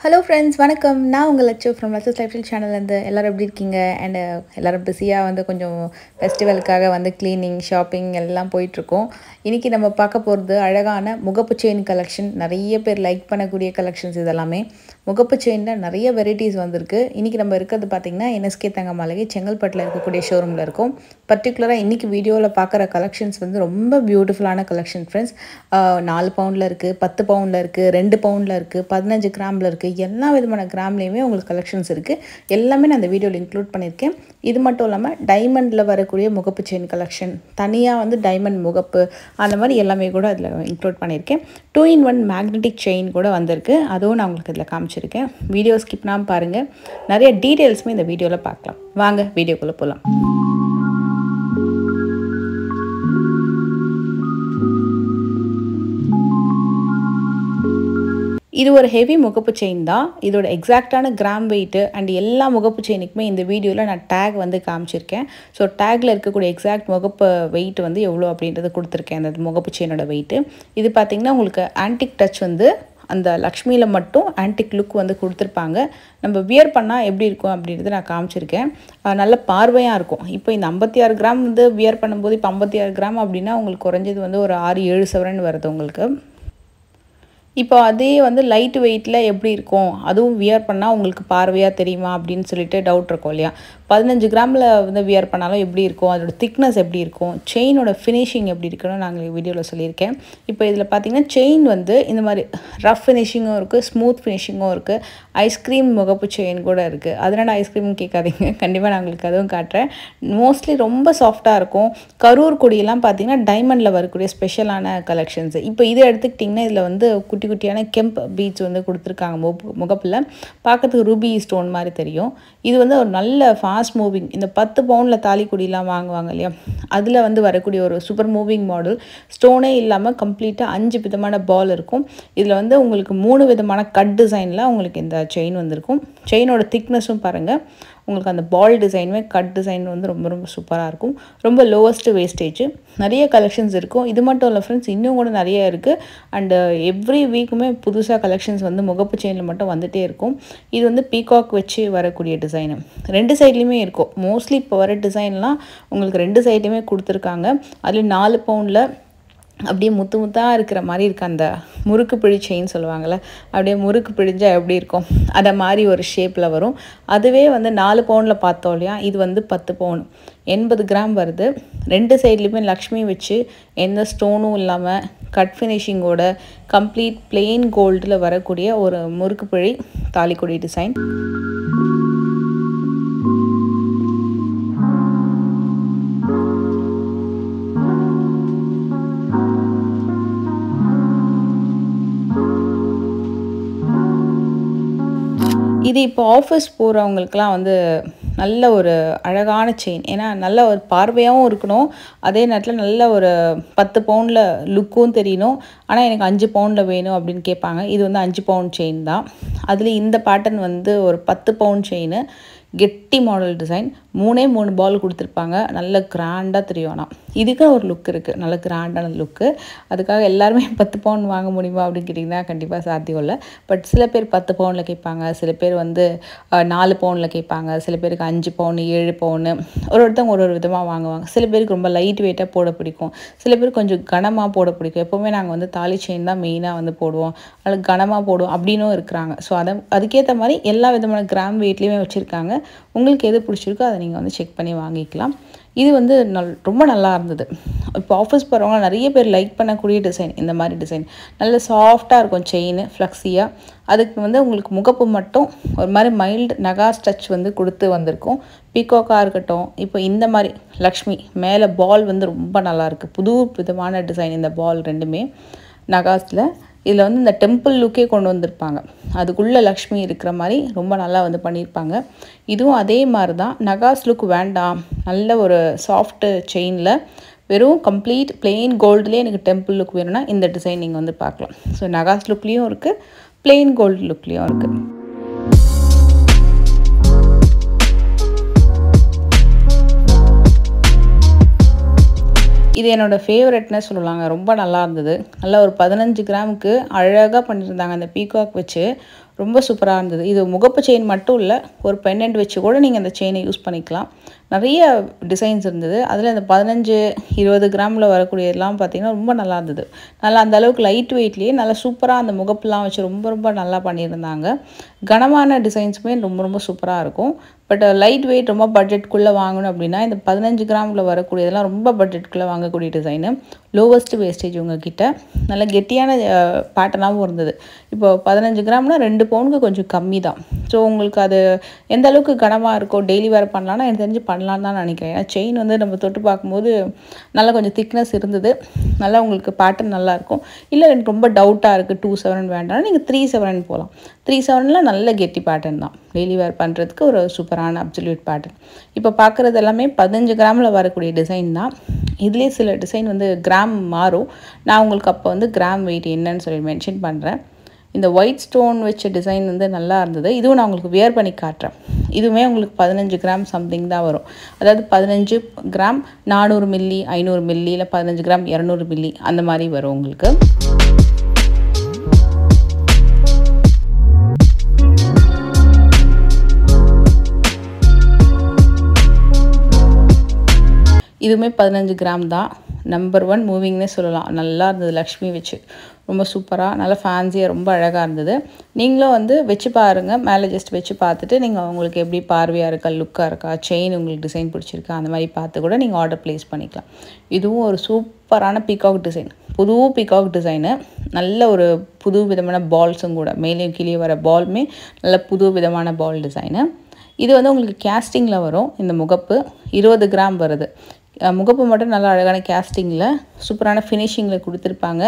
Hello friends, வணக்கம். நான் உங்கள் Latchu from Latchu's lifestyle சேனல்லேருந்து எல்லோரும் எப்படி இருக்கீங்க? அண்ட் எல்லோரும் பிஸியாக கொஞ்சம் ஃபெஸ்டிவலுக்காக க்ளீனிங் ஷாப்பிங் எல்லாம் போயிட்டுருக்கோம். இன்றைக்கி நம்ம பார்க்க போகிறது அழகான முகப்பு செயின் கலெக்ஷன். நிறைய பேர் லைக் பண்ணக்கூடிய கலெக்ஷன்ஸ் இதெல்லாமே. முகப்பு செயினில் நிறைய வெரைட்டிஸ் வந்திருக்கு. இன்றைக்கி நம்ம இருக்கிறது பார்த்திங்கன்னா NSK தங்க மாளிகை செங்கல்பட்டில் இருக்கக்கூடிய ஷோரூமில் இருக்கும். பர்டிகுலராக இன்றைக்கி வீடியோவில் பார்க்குற கலெக்ஷன்ஸ் ரொம்ப பியூட்டிஃபுல்லான கலெக்ஷன் ஃப்ரெண்ட்ஸ். 4 பவுண்டில் இருக்குது, 10 பவுண்டில் இருக்குது, 2 பவுண்டில் இருக்குது, 15 கிராமில் இருக்குது. எல்லா விதமான கிராம்லேயுமே உங்களுக்கு கலெக்ஷன்ஸ் இருக்குது. எல்லாமே நான் அந்த வீடியோவில் இன்க்ளூட் பண்ணியிருக்கேன். இது மட்டும் இல்லாமல் டைமண்டில் வரக்கூடிய முகப்பு செயின் கலெக்ஷன், தனியாக டைமண்ட் முகப்பு, அந்த மாதிரி எல்லாமே கூட அதில் இன்க்ளூட் பண்ணியிருக்கேன். 2-in-1 மேக்னெட்டிக் செயின் கூட வந்திருக்கு. அதுவும் நான் உங்களுக்கு இதில் காமிச்சிருக்கேன். வீடியோ ஸ்கிப் பண்ணாமல் பாருங்கள். நிறைய டீட்டெயில்ஸுமே இந்த வீடியோவில் பார்க்கலாம். வாங்க வீடியோக்குள்ளே போகலாம். இது ஒரு ஹெவி முகப்பு செயின் தான். இதோட எக்ஸாக்டான கிராம் வெயிட்டு அண்ட் எல்லா முகப்பு செயினுக்குமே இந்த வீடியோவில் நான் டேக் காமிச்சிருக்கேன். ஸோ டேக்கில் இருக்கக்கூடிய எக்ஸாக்ட் முகப்பு வெயிட் எவ்வளோ அப்படின்றது கொடுத்துருக்கேன். அந்த முகப்பு செயினோட வெயிட்டு இது பார்த்திங்கன்னா உங்களுக்கு ஆன்டிக் டச் அந்த லக்ஷ்மியில் மட்டும் ஆன்டிக் லுக் கொடுத்துருப்பாங்க. நம்ம வியர் பண்ணால் எப்படி இருக்கும் அப்படின்றது நான் காமிச்சிருக்கேன். நல்ல பார்வையாக இருக்கும். இப்போ இந்த 56 கிராம் வியர் பண்ணும்போது இப்போ 56 கிராம் அப்படின்னா உங்களுக்கு குறைஞ்சது ஒரு 6-7 சவரன் வருது உங்களுக்கு. இப்போ அதே லைட் வெயிட்டில் எப்படி இருக்கும், அதுவும் வியர் பண்ணால் உங்களுக்கு பார்வையாக தெரியுமா அப்படின்னு சொல்லிட்டு டவுட் இருக்கும் இல்லையா? 15 கிராமில் வியர் பண்ணாலும் எப்படி இருக்கும், அதோட திக்னஸ் எப்படி இருக்கும், செயினோட ஃபினிஷிங் எப்படி இருக்குன்னு நாங்கள் வீடியோவில் சொல்லியிருக்கேன். இப்போ இதில் பார்த்திங்கன்னா செயின் இந்த மாதிரி ரஃப் ஃபினிஷிங்கும் இருக்குது, ஸ்மூத் ஃபினிஷிங்கும் இருக்குது. ஐஸ்கிரீம் முகப்பு செயின் கூட இருக்குது. அதனால் ஐஸ்கிரீம் கேட்காதீங்க, கண்டிப்பாக நான் உங்களுக்கு அதுவும் காட்டுறேன். மோஸ்ட்லி ரொம்ப சாஃப்டாக இருக்கும். கரூர் கொடியெல்லாம் பார்த்திங்கன்னா டைமண்டில் வரக்கூடிய ஸ்பெஷலான கலெக்ஷன்ஸ். இப்போ இதை எடுத்துக்கிட்டிங்கன்னா இதில் குட்டி குட்டியான கெம்ப் பீட்ஸ் கொடுத்துருக்காங்க முகப்பில். பார்க்கறதுக்கு ரூபி ஸ்டோன் மாதிரி தெரியும். இது ஒரு நல்ல ஃபாஸ்ட் மூவிங். இந்த 10 பவுண்டில் தாலிக்குடிலாம் வாங்குவாங்க இல்லையா, அதில் வரக்கூடிய ஒரு சூப்பர் மூவிங் மாடல். ஸ்டோனே இல்லாமல் கம்ப்ளீட்டாக 5 விதமான பால் இருக்கும். இதில் உங்களுக்கு 3 விதமான கட் டிசைனில் உங்களுக்கு இந்த செயின் வந்திருக்கும். செயினோட திக்னஸும் பாருங்கள். உங்களுக்கு அந்த பால் டிசைனுமே கட் டிசைன் ரொம்ப ரொம்ப சூப்பராக இருக்கும். ரொம்ப லோவஸ்ட் வேஸ்டேஜ். நிறைய கலெக்ஷன்ஸ் இருக்கும். இது மட்டும் இல்லை ஃப்ரெண்ட்ஸ், இன்னும் கூட நிறைய இருக்குது. அண்டு எவ்ரி வீக்குமே புதுசாக கலெக்ஷன்ஸ் முகப்பு செயினில் மட்டும் வந்துகிட்டே இருக்கும். இது பீகாக் வச்சு வரக்கூடிய டிசைனு 2 சைட்லேயுமே இருக்கும். மோஸ்ட்லி இப்போ வர டிசைன்லாம் உங்களுக்கு 2 சைட்லேயுமே கொடுத்துருக்காங்க. அதில் 4 பவுண்டில் அப்படியே முத்து முத்தாக இருக்கிற மாதிரி இருக்குது. அந்த முறுக்கு பிழி செயின் சொல்லுவாங்கள்ல, அப்படியே முறுக்கு பிழிஞ்சால் எப்படி இருக்கும் அதை மாதிரி ஒரு ஷேப்பில் வரும். அதுவே 4 பவுண்டில் பார்த்தோம் இல்லையா, இது 10 பவுன் 80 கிராம் வருது. 2 சைட்லேயுமே லக்ஷ்மி வச்சு எந்த ஸ்டோனும் இல்லாமல் கட் ஃபினிஷிங்கோட கம்ப்ளீட் பிளெயின் கோல்டில் வரக்கூடிய ஒரு முறுக்கு பிழி தாலிக்குடி டிசைன். இது இப்போ ஆஃபீஸ் போகிறவங்களுக்கெலாம் நல்ல ஒரு அழகான செயின். ஏன்னா நல்ல ஒரு பார்வையாகவும் இருக்கணும், அதே நேரத்தில் நல்ல ஒரு 10 பவுண்டில் லுக்கும் தெரியணும். ஆனால் எனக்கு 5 பவுண்டில் வேணும் அப்படின்னு கேட்பாங்க. இது 5 பவுண்ட் செயின் தான். அதில் இந்த பேட்டர்ன் ஒரு 10 பவுண்ட் செயின், கெட்டி மாடல் டிசைன். 3 பால் கொடுத்துருப்பாங்க. நல்ல கிராண்டாக தெரியும். ஆனால் இதுக்கு ஒரு லுக் இருக்குது, நல்ல கிராண்டான லுக்கு. அதுக்காக எல்லாருமே 10 பவுண்ட் வாங்க முடியுமா அப்படின்னு கேட்டிங்கன்னா கண்டிப்பாக சாத்தியம் இல்லை. பட் சில பேர் 10 பவுண்டில் கேட்பாங்க, சில பேர் 4 பவுண்டில் கேட்பாங்க, சில பேருக்கு 5 பவுண்டு 7 பவுண்டு, ஒருத்தவங்க ஒரு விதமாக வாங்குவாங்க. சில பேருக்கு ரொம்ப லைட் வெயிட்டாக போட பிடிக்கும், சில பேர் கொஞ்சம் கனமாக போட பிடிக்கும். எப்போவுமே நாங்கள் தாலி செயின் தான் மெயினாக போடுவோம், அதில் கனமாக போடுவோம் அப்படின்னும் இருக்கிறாங்க. ஸோ அதுக்கேற்ற மாதிரி எல்லா விதமான கிராம் வெயிட்லேயுமே வச்சுருக்காங்க. உங்களுக்கு எது பிடிச்சிருக்கோ அதை நீங்கள் செக் பண்ணி வாங்கிக்கலாம். இது ரொம்ப நல்லா இருந்தது. இப்போ ஆஃபீஸ் போகிறவங்க நிறைய பேர் லைக் பண்ணக்கூடிய டிசைன். இந்த மாதிரி டிசைன் நல்ல சாஃப்டாக இருக்கும், செயின் ஃப்ளக்ஸியாக. அதுக்கு உங்களுக்கு முகப்பு மட்டும் ஒரு மாதிரி மைல்டு நகாஸ் டச் கொடுத்து வந்திருக்கும். பீகாக்காக இருக்கட்டும், இப்போ இந்த மாதிரி லக்ஷ்மி மேலே பால் ரொம்ப நல்லாயிருக்கு. புது விதமான டிசைன். இந்த பால் ரெண்டுமே நகாஸில். இதில் இந்த டெம்பிள் லுக்கே கொண்டு வந்திருப்பாங்க. அதுக்குள்ளே லக்ஷ்மி இருக்கிற மாதிரி ரொம்ப நல்லா பண்ணியிருப்பாங்க. இதுவும் அதே மாதிரி தான். நகாஸ் லுக் வேண்டாம், நல்ல ஒரு சாஃப்ட் செயினில் வெறும் கம்ப்ளீட் பிளெயின் கோல்டுலேயே எனக்கு டெம்பிள் லுக் வேணும்னா இந்த டிசைன் நீங்கள் பார்க்கலாம். ஸோ நகாஸ் லுக்லேயும் இருக்குது, பிளெயின் கோல்டு லுக்லேயும் இருக்குது. இது என்னோட ஃபேவரட்னே சொல்லலாங்க. ரொம்ப நல்லா இருந்தது. நல்லா ஒரு 15 கிராமுக்கு அழகாக பண்ணியிருந்தாங்க. அந்த பீகாக் வச்சு ரொம்ப சூப்பராக இருந்தது. இது முகப்பு செயின் மட்டும் இல்லை, ஒரு பெண்டன்ட் வச்சு கூட நீங்கள் அந்த செயினை யூஸ் பண்ணிக்கலாம். நிறைய டிசைன்ஸ் இருந்தது. அதில் இந்த 15-20 கிராமில் வரக்கூடியதெல்லாம் பார்த்திங்கன்னா ரொம்ப நல்லா இருந்தது. நல்லா அந்த அளவுக்கு லைட் வெயிட்லேயே நல்லா சூப்பராக அந்த முகப்புலாம் வச்சு ரொம்ப ரொம்ப நல்லா பண்ணியிருந்தாங்க. கனமான டிசைன்ஸுமே ரொம்ப ரொம்ப சூப்பராக இருக்கும். பட் லைட் வெயிட் ரொம்ப பட்ஜெட்குள்ளே வாங்கணும் அப்படின்னா இந்த 15 கிராமில் வரக்கூடியதெல்லாம் ரொம்ப பட்ஜெட்குள்ளே வாங்கக்கூடிய டிசைனு. லோவஸ்ட் வேஸ்டேஜ் உங்ககிட்ட நல்ல கெட்டியான பேட்டர்னாகவும் இருந்தது. இப்போ 15 கிராம்னா 2 பவுனுக்கு கொஞ்சம் கம்மி தான். ஸோ உங்களுக்கு அது எந்த அளவுக்கு கனமாக இருக்கோ டெய்லி வேர் பண்ணலான்னா எனக்கு தெரிஞ்சு பண்ணலான்னு தான் நினைக்கிறேன். ஏன்னா செயின் வந்து நம்ம தொட்டு பார்க்கும்போது நல்லா கொஞ்சம் திக்னஸ் இருந்தது. நல்லா உங்களுக்கு பேட்டர்ன் நல்லாயிருக்கும். இல்லை எனக்கு ரொம்ப டவுட்டாக இருக்குது 2/7 வேண்டாம்னா நீங்கள் 3/7 போகலாம். 3/7 நல்ல கெட்டி பேட்டர்ன் தான். டெய்லி வேர் பண்ணுறதுக்கு ஒரு சூப்பரான அப்சல்யூட் பேட்டர்ன். இப்போ பார்க்குறது எல்லாமே 15 கிராமில் வரக்கூடிய டிசைன் தான். இதுலேயே சில டிசைன் வந்து கிராம் மாறும். நான் உங்களுக்கு அப்போ வந்து கிராம் வெயிட் என்னன்னு சொல்லி மென்ஷன் பண்ணுறேன். இந்த ஒயிட் ஸ்டோன் வச்ச டிசைன் வந்து நல்லா இருந்தது. இதுவும் நான் உங்களுக்கு வியர் பண்ணி காட்டுறேன். இதுவுமே உங்களுக்கு 15 கிராம் சம்திங் தான் வரும். அதாவது 15 கிராம் 400 மில்லி 500 மில்லி இல்லை 15 கிராம் 200 மில்லி அந்த மாதிரி வரும் உங்களுக்கு. இதுவுமே 15 கிராம் தான். நம்பர் 1 மூவிங்னே சொல்லலாம். நல்லா இருந்தது. லக்ஷ்மி வச்சு ரொம்ப சூப்பராக நல்லா ஃபேன்சியாக ரொம்ப அழகாக இருந்தது. நீங்களும் வந்து வச்சு பாருங்கள். மேலே ஜஸ்ட் வச்சு பார்த்துட்டு நீங்கள் உங்களுக்கு எப்படி பார்வையாக இருக்கா, லுக்காக இருக்கா, செயின் உங்களுக்கு டிசைன் பிடிச்சிருக்கா அந்த மாதிரி பார்த்து கூட நீங்கள் ஆர்டர் ப்ளேஸ் பண்ணிக்கலாம். இதுவும் ஒரு சூப்பரான பீகாக் டிசைன். புது பீகாக் டிசைனு. நல்ல ஒரு புது விதமான பால்ஸும் கூட. மேலேயும் கீழே வர பால்மே நல்ல புது விதமான பால் டிசைனு. இது வந்து உங்களுக்கு கேஸ்டிங்கில் வரும். இந்த முகப்பு 20 கிராம் வருது. முகப்பு மட்டும் நல்லா அழகான கேஸ்டிங்கில் சூப்பரான ஃபினிஷிங்கில் கொடுத்துருப்பாங்க.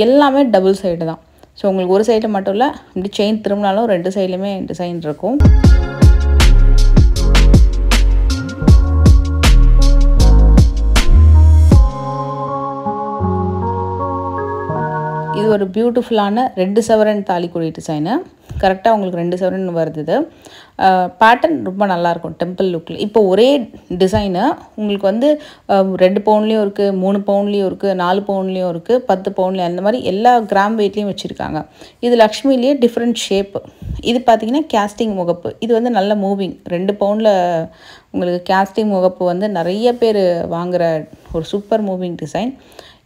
எல்லாமே டபுள் சைடு தான். ஸோ உங்களுக்கு ஒரு சைடில் மட்டும் இல்லை, இப்படி செயின் திரும்பினாலும் 2 சைட்லையுமே டிசைன் இருக்கும். இது ஒரு பியூட்டிஃபுல்லான 2 சவரன் தாலிக்குடி டிசைனு. கரெக்டாக உங்களுக்கு 2 சவரன் வருது. பேட்டர்ன் ரொம்ப நல்லாயிருக்கும் டெம்பிள் லுக்கில். இப்போ ஒரே டிசைனு உங்களுக்கு வந்து 2 பவுன்லேயும் இருக்குது, 3 பவுன்லேயும் இருக்குது, 4 பவுன்லேயும் இருக்குது, 10 பவுன்லேயும் அந்த மாதிரி எல்லா கிராம் வெயிட்லேயும் வச்சுருக்காங்க. இது லக்ஷ்மிலேயே டிஃப்ரெண்ட் ஷேப்பு. இது பார்த்திங்கன்னா கேஸ்டிங் முகப்பு. இது வந்து நல்ல மூவிங். 2 பவுனில் உங்களுக்கு கேஸ்டிங் முகப்பு வந்து நிறைய பேர் வாங்குகிற ஒரு சூப்பர் மூவிங் டிசைன்.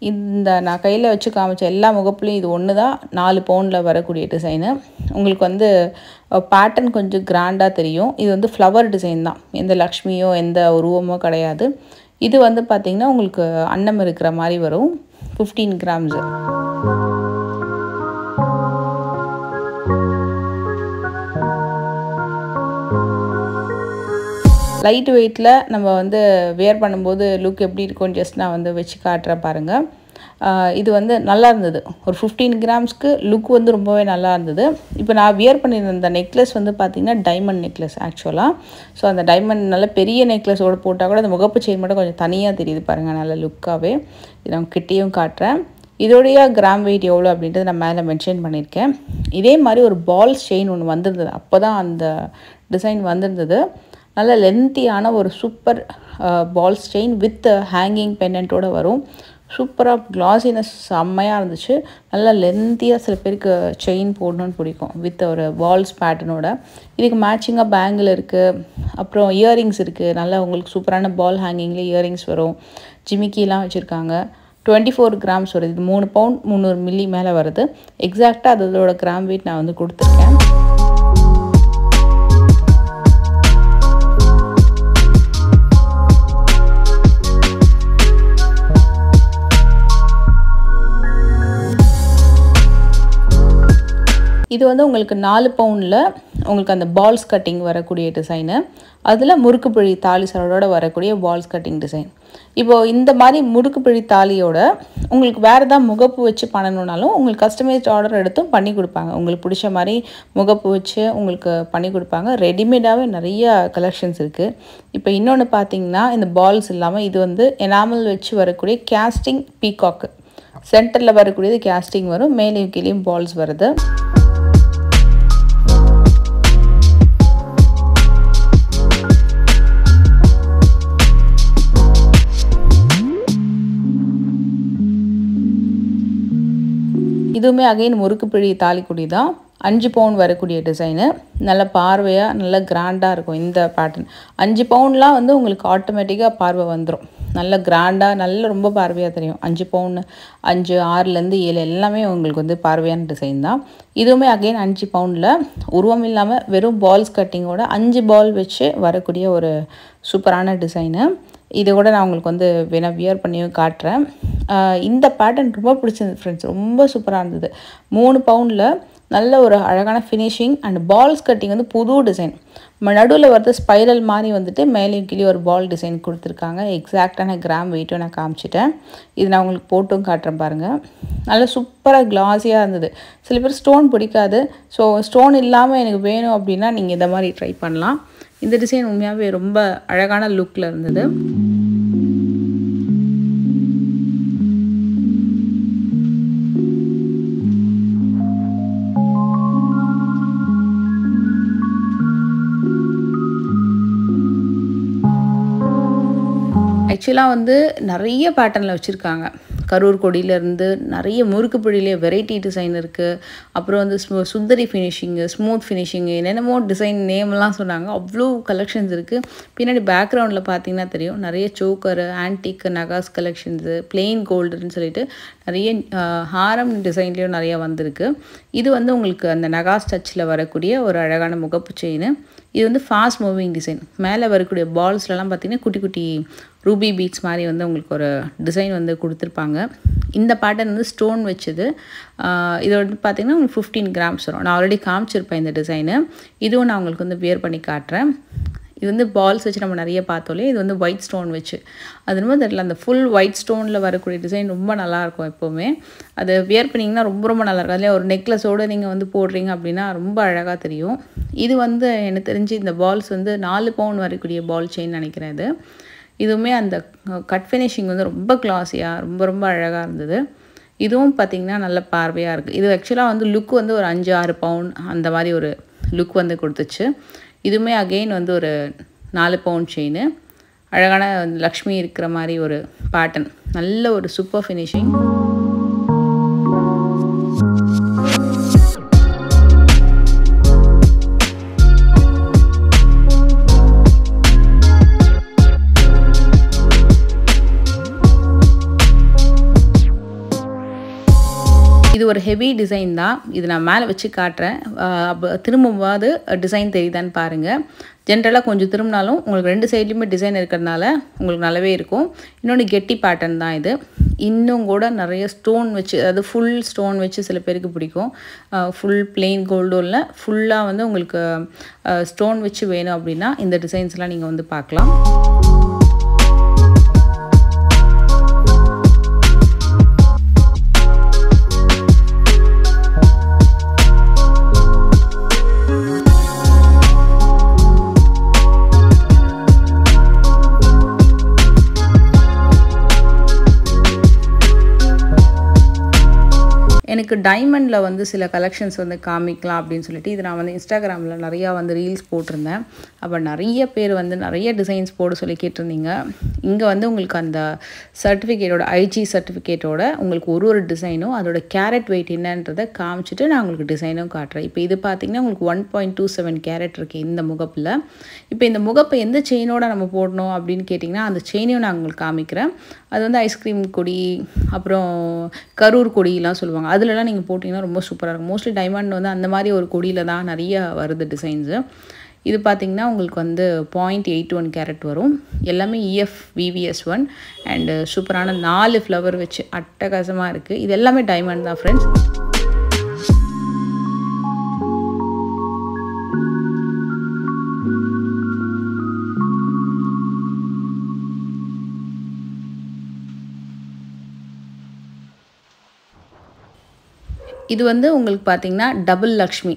இந்த நான் கையில் வச்சு காமிச்ச எல்லா முகப்புலையும் இது ஒன்று தான் 4 பவுனில் வரக்கூடிய டிசைனு. உங்களுக்கு வந்து பேட்டர்ன் கொஞ்சம் கிராண்டாக தெரியும். இது வந்து ஃப்ளவர் டிசைன் தான். எந்த லக்ஷ்மியோ எந்த உருவமோ கிடையாது. இது வந்து பார்த்திங்கன்னா உங்களுக்கு அன்னம் இருக்கிற மாதிரி வரும். 15 கிராம்ஸு. லைட் வெயிட்டில் நம்ம வந்து வியர் பண்ணும்போது லுக் எப்படி இருக்கும்னு ஜஸ்ட் நான் வந்து வச்சு காட்டுறேன் பாருங்கள். இது வந்து நல்லா இருந்தது. ஒரு 15 கிராம்ஸ்க்கு லுக் வந்து ரொம்பவே நல்லா இருந்தது. இப்போ நான் வியர் பண்ணியிருந்த அந்த நெக்லஸ் வந்து பார்த்திங்கன்னா டைமண்ட் நெக்லஸ் ஆக்சுவலாக. ஸோ அந்த டைமண்ட் நல்ல பெரிய நெக்லஸோடு போட்டால் கூட அந்த முகப்பு செயின் மட்டும் கொஞ்சம் தனியாக தெரியுது பாருங்கள், நல்ல லுக்காகவே. இது நான் கிட்டேயும் காட்டுறேன். இதோடைய கிராம் வெயிட் எவ்வளோ அப்படின்றது நான் மேலே மென்ஷன் பண்ணியிருக்கேன். இதே மாதிரி ஒரு பால்ஸ் செயின் ஒன்று வந்திருந்தது. அப்போ தான் அந்த டிசைன் வந்திருந்தது. நல்ல லென்த்தியான ஒரு super balls chain with hanging பெண்டன்ட்டோடு வரும். சூப்பராக க்ளாஸினஸ் செம்மையாக இருந்துச்சு. நல்லா லென்த்தியாக சில பேருக்கு செயின் போடணுன்னு பிடிக்கும் வித் ஒரு பால்ஸ் பேட்டர்னோட. இதுக்கு மேட்சிங்காக பேங்கிள் இருக்குது, அப்புறம் இயரிங்ஸ் இருக்குது. நல்லா உங்களுக்கு சூப்பரான பால் ஹேங்கிங்கில் இயரிங்ஸ் வரும். ஜிமிக்கிலாம் வச்சுருக்காங்க. 24 கிராம்ஸ் வருது. இது 3 பவுண்ட் 300 மில்லி மேலே வருது. எக்ஸாக்டாக அதோட கிராம் வெயிட் நான் வந்து கொடுத்துருக்கேன். இது வந்து உங்களுக்கு 4 பவுண்டில் உங்களுக்கு அந்த பால்ஸ் கட்டிங் வரக்கூடிய டிசைனு. அதில் முறுக்கு பிழி தாலி சரோட வரக்கூடிய பால்ஸ் கட்டிங் டிசைன். இப்போது இந்த மாதிரி முறுக்கு பிழி தாலியோட உங்களுக்கு வேறு ஏதாவது முகப்பு வச்சு பண்ணணுன்னாலும் உங்களுக்கு கஸ்டமைஸ்ட் ஆர்டர் எடுத்தும் பண்ணி கொடுப்பாங்க. உங்களுக்கு பிடிச்ச மாதிரி முகப்பு வச்சு உங்களுக்கு பண்ணி கொடுப்பாங்க. ரெடிமேடாகவே நிறைய கலெக்ஷன்ஸ் இருக்குது. இப்போ இன்னொன்று பார்த்தீங்கன்னா இந்த பால்ஸ் இல்லாமல் இது வந்து எனாமல் வச்சு வரக்கூடிய கேஸ்டிங் பீகாக்கு. சென்டரில் வரக்கூடியது கேஸ்டிங் வரும், மேலேயும் கீழேயும் பால்ஸ் வருது. இதுவுமே அகைன் முறுக்கு பிழி தாலிக்குடி தான். 5 பவுன் வரக்கூடிய டிசைனு. நல்ல பார்வையாக நல்ல கிராண்டாக இருக்கும் இந்த பேட்டர்ன். 5 பவுன்லாம் வந்து உங்களுக்கு ஆட்டோமேட்டிக்காக பார்வை வந்துடும். நல்ல கிராண்டாக நல்ல ரொம்ப பார்வையாக தெரியும். 5 பவுன் 5 6லேருந்து 7 எல்லாமே உங்களுக்கு வந்து பார்வையான டிசைன் தான். இதுவுமே அகெயின் 5 பவுனில் உருவம் இல்லாமல் வெறும் பால்ஸ் கட்டிங்கோட 5 பால் வச்சு வரக்கூடிய ஒரு சூப்பரான டிசைனு. இது கூட நான் உங்களுக்கு வந்து வேணால் வியர் பண்ணியும் காட்டுறேன். இந்த பேட்டர்ன் ரொம்ப பிடிச்சிருந்தது ஃப்ரெண்ட்ஸ். ரொம்ப சூப்பராக இருந்தது. 3 பவுனில் நல்ல ஒரு அழகான ஃபினிஷிங் அண்ட் பால்ஸ் கட்டிங் வந்து புது டிசைன். நடுவில் வரது ஸ்பைரல் மாதிரி வந்துட்டு மேலேயும் கீழே ஒரு பால் டிசைன் கொடுத்துருக்காங்க. எக்ஸாக்டான கிராம் வெயிட்டும் நான் காமிச்சிட்டேன். இது நான் உங்களுக்கு போட்டும் காட்டுறேன் பாருங்கள். நல்லா சூப்பராக கிளாஸியாக இருந்தது. சில பேர் ஸ்டோன் பிடிக்காது. ஸோ ஸ்டோன் இல்லாமல் எனக்கு வேணும் அப்படின்னா நீங்கள் இந்த மாதிரி ட்ரை பண்ணலாம். இந்த டிசைன் உண்மையாகவே ரொம்ப அழகான லுக்கில் இருந்தது. ஆக்சுவலாக வந்து நிறைய பேட்டர்னில் வச்சுருக்காங்க. கரூர் கொடியிலேருந்து நிறைய முறுக்கு பிடியிலே வெரைட்டி டிசைன் இருக்குது. அப்புறம் வந்து சுந்தரி ஃபினிஷிங்கு, ஸ்மூத் ஃபினிஷிங்கு, என்னென்னமோ டிசைன் நேம்லாம் சொன்னாங்க. அவ்வளோ கலெக்ஷன்ஸ் இருக்குது. பின்னாடி பேக்ரவுண்டில் பார்த்தீங்கன்னா தெரியும் நிறைய சோக்கரு, ஆன்டிக் நகாஸ் கலெக்ஷன்ஸு, பிளெயின் கோல்டுன்னு சொல்லிட்டு நிறைய ஹாரம் டிசைன்லேயும் நிறையா வந்திருக்கு. இது வந்து உங்களுக்கு அந்த நகாஸ் டச்சில் வரக்கூடிய ஒரு அழகான முகப்பு செயின். இது வந்து ஃபாஸ்ட் மூவிங் டிசைன். மேலே வரக்கூடிய பால்ஸ்லலாம் பார்த்திங்கன்னா குட்டி குட்டி ரூபி பீட்ஸ் மாதிரி வந்து உங்களுக்கு ஒரு டிசைன் வந்து கொடுத்துருப்பாங்க. இந்த பேட்டர்ன் வந்து ஸ்டோன் வச்சது. இது வந்து பார்த்திங்கன்னா உங்களுக்கு 15 கிராம்ஸ் வரும். நான் ஆல்ரெடி காமிச்சிருப்பேன் இந்த டிசைனு. இதுவும் நான் உங்களுக்கு வந்து வியர் பண்ணி காட்டுறேன். இது வந்து பால்ஸ் வச்சு நம்ம நிறைய பார்த்தோலே, இது வந்து ஒயிட் ஸ்டோன் வச்சு. அது ரொம்ப தெரியல, அந்த ஃபுல் ஒயிட் ஸ்டோனில் வரக்கூடிய டிசைன் ரொம்ப நல்லாயிருக்கும் எப்போவுமே. அது வியர் பண்ணிங்கன்னா ரொம்ப ரொம்ப நல்லாயிருக்கும். அதிலே ஒரு நெக்லஸோடு நீங்கள் வந்து போடுறீங்க அப்படின்னா ரொம்ப அழகாக தெரியும். இது வந்து எனக்கு தெரிஞ்சு இந்த பால்ஸ் வந்து 4 பவுன் வரக்கூடிய பால் செயின் நினைக்கிறேன் இது. இதுவுமே அந்த கட் ஃபினிஷிங் வந்து ரொம்ப கிளாஸியாக ரொம்ப ரொம்ப அழகாக இருந்தது. இதுவும் பார்த்திங்கன்னா நல்ல பார்வையாக இருக்குது. இது ஆக்சுவலாக வந்து லுக் வந்து ஒரு 5-6 பவுன் அந்த மாதிரி ஒரு லுக் வந்து கொடுத்துச்சு. இதுவுமே அகெயின் வந்து ஒரு 4 பவுன் செயின். அழகான லக்ஷ்மி இருக்கிற மாதிரி ஒரு பேட்டர்ன். நல்ல ஒரு சூப்பர் ஃபினிஷிங். இது ஒரு ஹெவி டிசைன் தான். இது நான் மேலே வச்சு காட்டுறேன். திரும்பும்போது டிசைன் தெரியுதான்னு பாருங்கள். ஜென்ரலாக கொஞ்சம் திரும்பினாலும் உங்களுக்கு 2 சைட்லேயுமே டிசைன் இருக்கிறதுனால உங்களுக்கு நல்லாவே இருக்கும். இன்னொன்று கெட்டி பேட்டர்ன் தான் இது. இன்னும் கூட நிறைய ஸ்டோன் வச்சு, அதாவது ஃபுல் ஸ்டோன் வச்சு சில பேருக்கு பிடிக்கும். ஃபுல் பிளெயின் கோல்டும் இல்லை, ஃபுல்லாக வந்து உங்களுக்கு ஸ்டோன் வச்சு வேணும் அப்படின்னா இந்த டிசைன்ஸ்லாம் நீங்கள் வந்து பார்க்கலாம். எனக்கு டைமண்டில் வந்து சில கலெக்ஷன்ஸ் வந்து காமிக்கலாம் அப்படின்னு சொல்லிட்டு இது நான் வந்து இன்ஸ்டாகிராமில் நிறையா வந்து ரீல்ஸ் போட்டிருந்தேன். அப்போ நிறைய பேர் வந்து நிறைய டிசைன்ஸ் போட சொல்லி கேட்டிருந்தீங்க. இங்கே வந்து உங்களுக்கு அந்த சர்டிஃபிகேட்டோட ஐஜி சர்டிஃபிகேட்டோட உங்களுக்கு ஒரு டிசைனும் அதோட கேரட் வெயிட் என்னன்றதை காமிச்சிட்டு நான் உங்களுக்கு டிசைனும் காட்டுறேன். இப்போ இது பார்த்திங்கன்னா உங்களுக்கு 1.27 கேரட் இருக்குது இந்த முகப்பில். இப்போ இந்த முகப்பை எந்த செயினோட நம்ம போடணும் அப்படின்னு கேட்டிங்கன்னா அந்த செயினையும் நான் உங்களுக்கு காமிக்கிறேன். அது வந்து ஐஸ்கிரீம் கொடி, அப்புறம் கரூர் கொடியெலாம் சொல்லுவாங்க. அதுலலாம் நீங்கள் போட்டிங்கன்னா ரொம்ப சூப்பராக இருக்கும். மோஸ்ட்லி டைமண்ட் வந்து அந்த மாதிரி ஒரு கொடியில் தான் நிறைய வருது டிசைன்ஸு. இது பார்த்திங்கன்னா உங்களுக்கு வந்து 0.81 கேரட் வரும். எல்லாமே EF VVS1 அண்டு சூப்பரான 4 ஃப்ளவர் வச்சு அட்டகாசமாக இருக்குது. இது எல்லாமே டைமண்ட் தான் ஃப்ரெண்ட்ஸ். இது வந்து உங்களுக்கு பார்த்திங்கன்னா டபுள் லக்ஷ்மி,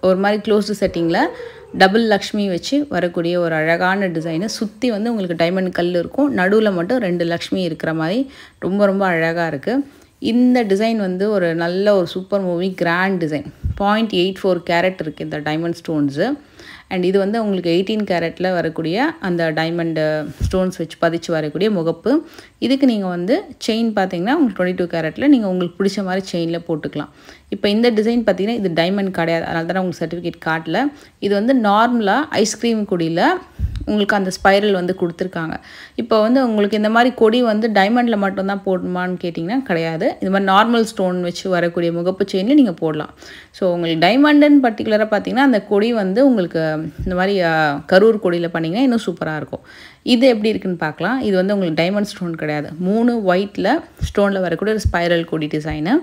ஒரு மாதிரி க்ளோஸ்டு செட்டிங்கில் டபுள் லக்ஷ்மி வச்சு வரக்கூடிய ஒரு அழகான டிசைனு. சுற்றி வந்து உங்களுக்கு டைமண்ட் கல் இருக்கும், நடுவில் மட்டும் 2 லக்ஷ்மி இருக்கிற மாதிரி ரொம்ப ரொம்ப அழகாக இருக்குது. இந்த டிசைன் வந்து ஒரு நல்ல ஒரு super movie grand design. 0.84 carat இருக்குது இந்த டைமண்ட் ஸ்டோன்ஸு. அண்ட் இது வந்து உங்களுக்கு 18 கேரட்டில் வரக்கூடிய அந்த டைமண்ட் ஸ்டோன்ஸ் வச்சு பதிச்சு வரக்கூடிய முகப்பு. இதுக்கு நீங்கள் வந்து செயின் பார்த்தீங்கன்னா உங்களுக்கு 22 கேரட்டில் நீங்கள் உங்களுக்கு பிடிச்ச மாதிரி செயினில் போட்டுக்கலாம். இப்போ இந்த டிசைன் பார்த்தீங்கன்னா இது டைமண்ட் கிடையாது, அதனால தான் உங்களுக்கு சர்டிஃபிகேட் காட்டல. இது வந்து நார்மலாக ஐஸ்கிரீம் கொடியில் உங்களுக்கு அந்த ஸ்பைரல் வந்து கொடுத்துருக்காங்க. இப்போ வந்து உங்களுக்கு இந்த மாதிரி கொடி வந்து டைமண்டில் மட்டும்தான் போடணுமான்னு கேட்டிங்கன்னா கிடையாது. இந்த மாதிரி நார்மல் ஸ்டோன் வச்சு வரக்கூடிய முகப்பு செயினில் நீங்கள் போடலாம். ஸோ உங்களுக்கு டைமண்டுன்னு பர்டிகுலராக பார்த்தீங்கன்னா அந்த கொடி வந்து உங்களுக்கு இந்த மாதிரி கரூர் கொடியில் பண்ணிங்கன்னா இன்னும் சூப்பராக இருக்கும். இது எப்படி இருக்குன்னு பார்க்கலாம். இது வந்து உங்களுக்கு டைமண்ட் ஸ்டோன் கிடையாது, 3 ஒயிட்டில் ஸ்டோனில் வரக்கூடிய ஒரு ஸ்பைரல் கொடி டிசைனு.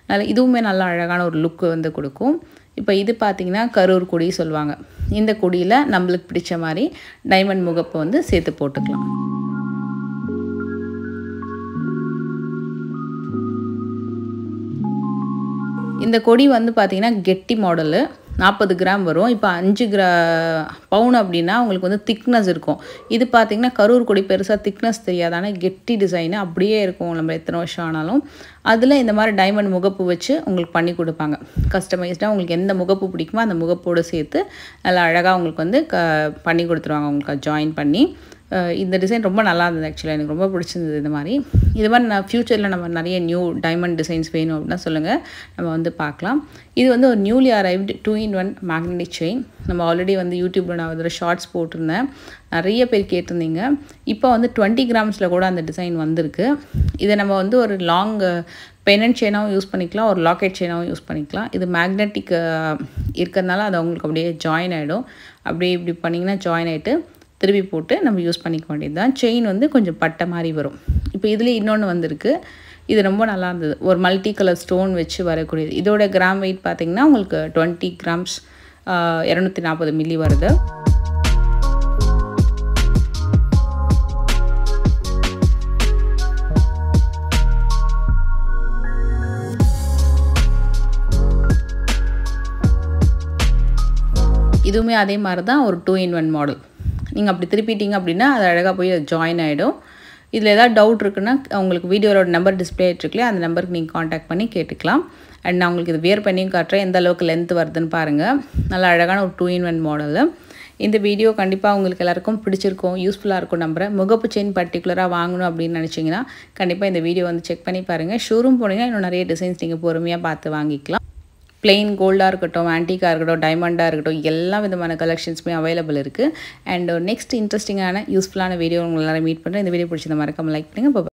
அதனால் இதுவுமே நல்லா அழகான ஒரு லுக்கு வந்து கொடுக்கும். இப்போ இது பார்த்திங்கன்னா கரூர் கொடி சொல்லுவாங்க. இந்த கொடியில் நம்மளுக்கு பிடிச்ச மாதிரி டைமண்ட் முகப்பை வந்து சேர்த்து போட்டுக்கலாம். இந்த கொடி வந்து பார்த்திங்கன்னா கெட்டி மாடலு, 40 கிராம் வரும். இப்போ 5 பவுன் அப்படின்னா உங்களுக்கு வந்து திக்னஸ் இருக்கும். இது பார்த்திங்கன்னா கரூர் கொடி பெருசாக திக்னஸ் தெரியாது, ஆனால் கெட்டி டிசைனு அப்படியே இருக்கும் நம்ம எத்தனை வருஷம் ஆனாலும். அதில் இந்த மாதிரி டைமண்ட் முகப்பு வச்சு உங்களுக்கு பண்ணி கொடுப்பாங்க. கஸ்டமைஸ்டாக உங்களுக்கு எந்த முகப்பு பிடிக்குமோ அந்த முகப்போடு சேர்த்து நல்லா அழகாக உங்களுக்கு வந்து பண்ணி கொடுத்துருவாங்க உங்களுக்கு ஜாயின் பண்ணி. இந்த டிசைன் ரொம்ப நல்லா இருந்தது. ஆக்சுவலாக எனக்கு ரொம்ப பிடிச்சிருந்தது. இது மாதிரி நான் ஃப்யூச்சரில் நம்ம நிறைய நியூ டைமண்ட் டிசைன்ஸ் வேணும் அப்படின்னா சொல்லுங்கள், நம்ம வந்து பார்க்கலாம். இது வந்து ஒரு newly arrived 2-in-1 magnetic chain. நம்ம ஆல்ரெடி வந்து யூடியூப்பில் நான் ஒரு ஷார்ட்ஸ் போட்டிருந்தேன், நிறைய பேர் கேட்டிருந்தீங்க. இப்போ வந்து 20 கிராம்ஸில் கூட அந்த டிசைன் வந்திருக்கு. இதை நம்ம வந்து ஒரு லாங் பெனன்ட் செயினாகவும் யூஸ் பண்ணிக்கலாம், ஒரு லாக்கெட் செயினாகவும் யூஸ் பண்ணிக்கலாம். இது மேக்னெட்டிக் இருக்கிறதுனால அது அவங்களுக்கு அப்படியே ஜாயின் ஆகிடும். அப்படியே இப்படி பண்ணிங்கன்னா ஜாயின் ஆகிட்டு திருப்பி போட்டு நம்ம யூஸ் பண்ணிக்க வேண்டியது தான். செயின் வந்து கொஞ்சம் பட்டை மாதிரி வரும். இப்போ இதுலேயே இன்னொன்று வந்திருக்கு, இது ரொம்ப நல்லா இருந்தது. ஒரு மல்டி கலர் ஸ்டோன் வச்சு வரக்கூடியது. இதோட கிராம் வெயிட் பார்த்திங்கன்னா உங்களுக்கு 20 கிராம்ஸ் 240 மில்லி வருது. இதுவுமே அதே மாதிரி தான் ஒரு 2-in-1 மாடல். நீங்கள் அப்படி திருப்பிட்டீங்க அப்படின்னா அது அழகாக போய் ஜாயின் ஆகிடும். இதில் ஏதாவது டவுட் இருக்குன்னா உங்களுக்கு வீடியோவோட நம்பர் டிஸ்பிளே ஆகிட்டுருக்கலையே அந்த நம்பருக்கு நீங்கள் காண்டாக்ட் பண்ணி கேட்டுக்கலாம். அண்ட் நான் உங்களுக்கு இது வியர் பண்ணியும் காட்டுறேன், எந்த அளவுக்கு லென்த் வருதுன்னு பாருங்கள். நல்லா அழகான ஒரு 2-in-1 மாடலு. இந்த வீடியோ கண்டிப்பாக உங்களுக்கு எல்லாருக்கும் பிடிச்சிருக்கும், யூஸ்ஃபுல்லாக இருக்கும் நம்புகிறேன். முகப்பு செயின் பர்டிகுலராக வாங்கணும் அப்படின்னு நினச்சிங்கன்னா கண்டிப்பாக இந்த வீடியோ வந்து செக் பண்ணி பாருங்கள். ஷோரூம் போனீங்கன்னா இன்னும் நிறைய டிசைன்ஸ் நீங்கள் பொறுமையாக பார்த்து வாங்கிக்கலாம். பிளெயின் கோல்டாக இருக்கட்டும், ஆன்டிக்காக இருக்கட்டும், டைமண்டாக இருக்கட்டும், எல்லா விதமான கலெக்ஷன்ஸுமே அவைலபிள் இருக்குது. அண்ட் நெக்ஸ்ட் இன்ட்ரெஸ்டிங்கான யூஸ்ஃபுல்லான வீடியோ உங்களை எல்லாரும் மீட் பண்ணுறேன். இந்த வீடியோ பிடிச்சிருந்த மறக்காம லைக் பண்ணுங்கள்.